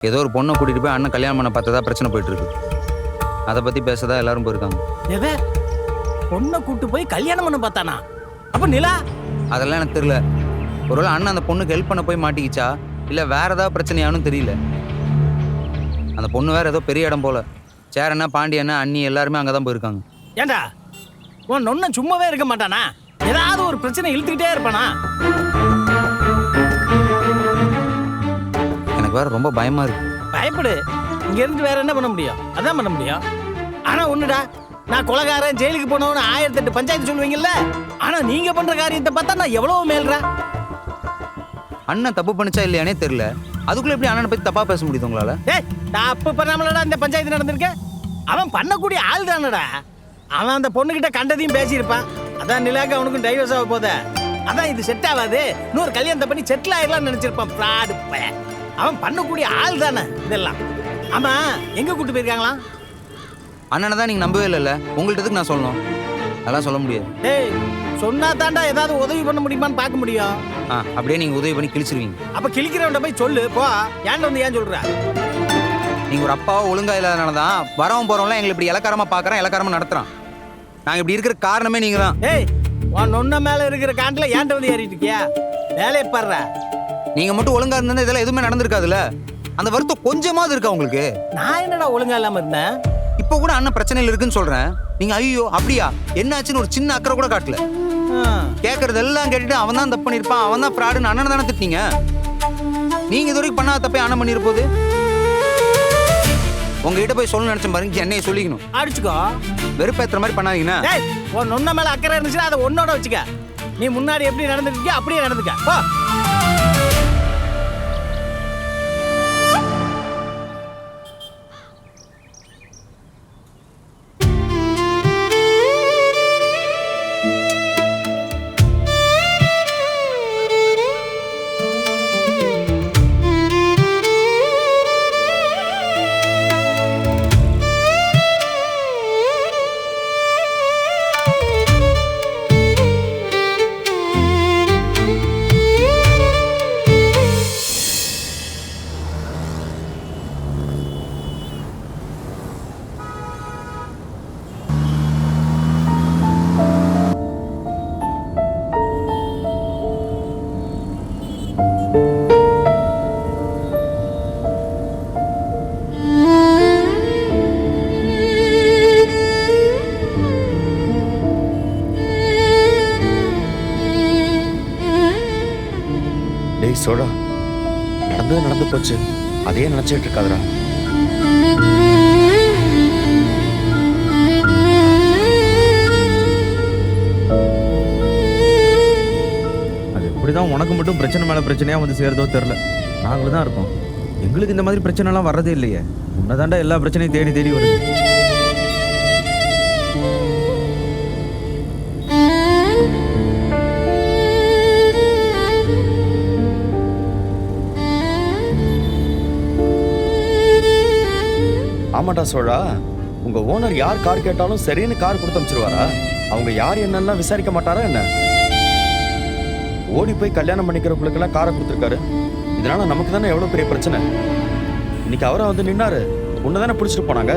ஏதோ ஒரு பொண்ணை கூட்டிட்டு போய் அண்ணன் கல்யாணம் பண்ண பார்த்ததா பிரச்சனை போயிட்டு இருக்கு. அதை பத்தி பேசதான் எல்லாரும் போயிருக்காங்க. எதை பொண்ணை கூட்டு போய் கல்யாணம் பண்ண பார்த்தானா? அப்ப நிலா? அதெல்லாம் எனக்கு தெரியல. ஒருவேளை அண்ணன் அந்த பொண்ணுக்கு ஹெல்ப் பண்ண போய் மாட்டிக்கிச்சா இல்ல வேற ஏதாவது பிரச்சனையானு தெரியல. அந்த பொண்ணு வேற ஏதோ பெரிய இடம் போல. சேரண்ணா பாண்டியண்ணா அண்ணி எல்லாருமே அங்கதான் போயிருக்காங்க. ஏண்டா உன் நொண்ண சும்மாவே இருக்க மாட்டானா? ஏதாவது ஒரு பிரச்சனை இழுத்துக்கிட்டே இருப்பானா? எனக்கு வேற ரொம்ப பயமா இருக்கு. பயப்படு. இங்க இருந்து வேற என்ன பண்ண முடியும்? அதான் பண்ண முடியும். ஆனா ஒண்ணுடா, நான் கொலைகாரன் ஜெயிலுக்கு போனவனு 1008 பஞ்சாயத்து சொல்லுவீங்கல்ல. ஆனா நீங்க பண்ற காரியத்தை பார்த்தா நான் எவ்வளவு மேல்றா. அண்ணன் தப்பு பண்ணிச்சா இல்லையானே தெரியல. அதுக்குள்ள எப்படி அண்ணனை பத்தி தப்பா பேச முடியுது உங்களால? ஏய், தப்பு பண்ணாமலடா இந்த பஞ்சாயத்து நடந்திருக்க. அவன் பண்ணக்கூடிய ஆள் தானடா. அவன் அந்த பொண்ணுகிட்ட கண்டதையும் பேசியிருப்பான். அதான் நிலாக்கு அவனுக்கும் டைவர்ஸ் ஆக போத. அதான் இது செட் ஆகாது, இன்னொரு கல்யாணத்தை பண்ணி செட்டில் ஆயிடலாம்னு நினைச்சிருப்பான். ஃப்ராடு பையன். அவன் பண்ணக்கூடிய ஆள் தானே இதெல்லாம். ஆமா, எங்க கூட்டு போயிருக்காங்களா? அண்ணனை தான் நீங்க நம்பவே இல்லைல்ல. உங்கள்கிட்ட நான் சொல்லணும். அதெல்லாம் சொல்ல முடியாது. டேய், சொன்னா தாண்டா ஏதாவது உதவி பண்ண முடியுமான்னு பார்க்க முடியும். அப்படியே நீங்க உதவி பண்ணி கிழிச்சிருவீங்க. அப்ப கிழிக்கிறவன்ட போய் சொல்லு போ. ஏன்டா வந்து ஏன் சொல்ற? நீங்க ஒரு அப்பாவோ ஒழுங்கா இல்லாதனால தான் வரவும் போறவங்களாம் எங்களை இப்படி இலக்காரமா பாக்குறான், இலக்காரமா நடத்துறான். நாங்க இப்படி இருக்கிற காரணமே நீங்க தான். ஏய், உன் நொன்ன மேல இருக்கிற காண்டுல ஏன்டா வந்து ஏறிட்டு இருக்கியா? வேலையை பாடுற. நீங்க மட்டும் ஒழுங்கா இருந்தா இதெல்லாம் எதுவுமே நடந்திருக்காதுல்ல. அந்த வருத்தம் கொஞ்சமாவது இருக்கா உங்களுக்கு? நான் என்னடா ஒழுங்கா இல்லாம இருந்தேன்? இப்ப கூட அண்ணன் பிரச்சனையில் இருக்குன்னு சொல்றேன். நீங்க ஐயோ அப்படியா என்னாச்சுன்னு ஒரு சின்ன அக்கறை கூட காட்டல. கேட்கறது எல்லாம் கேட்டுட்டு அவன் தான் தப்பு பண்ணிருப்பான், அவன் தான் ஃப்ராடுன்னு அண்ணன் தானே திட்டினீங்க. நீங்க இது வரைக்கும் பண்ணாத தப்பே அண்ணன் பண்ணிருப்போது. உங்ககிட்ட போய் சொல்ல நினைச்ச பாருங்க, என்னைய சொல்லிக்கணும். அடிச்சுக்கோ. வெறுப்பேத்துற மாதிரி பண்ணாதீங்கன்னா. உன் நொன்ன மேல அக்கறை இருந்துச்சுன்னா அதை ஒன்னோட வச்சுக்க. நீ முன்னாடி எப்படி நடந்துருக்கியா அப்படியே நடந்துக்க போ. சோழா, நடந்தது நடந்து போச்சு. அதையே நினைச்சிட்டு இருக்காதுடா. அது எப்படிதான் உனக்கு மட்டும் பிரச்சனை மேல பிரச்சனையா வந்து சேருதோ தெரியல. நாங்களும் தான் இருக்கோம். எங்களுக்கு இந்த மாதிரி பிரச்சனை எல்லாம் வர்றதே இல்லையே. உன்னதாண்டா எல்லா பிரச்சனையும் தேடி தேடி வருது. ஆமாட்டா சோழா, உங்க ஓனர் யார் கார் கேட்டாலும் சரின்னு கார் கொடுத்து அனுப்பிச்சிருவாரா? அவங்க யார் என்னெல்லாம் விசாரிக்க மாட்டாரா என்ன? ஓடி போய் கல்யாணம் பண்ணிக்கிறவங்களுக்கெல்லாம் காரை கொடுத்துருக்காரு. இதனால நமக்கு தானே எவ்வளவு பெரிய பிரச்சனை. இன்னைக்கு அவரை வந்து நின்னாரு, உன்னை தானே பிடிச்சிட்டு போனாங்க.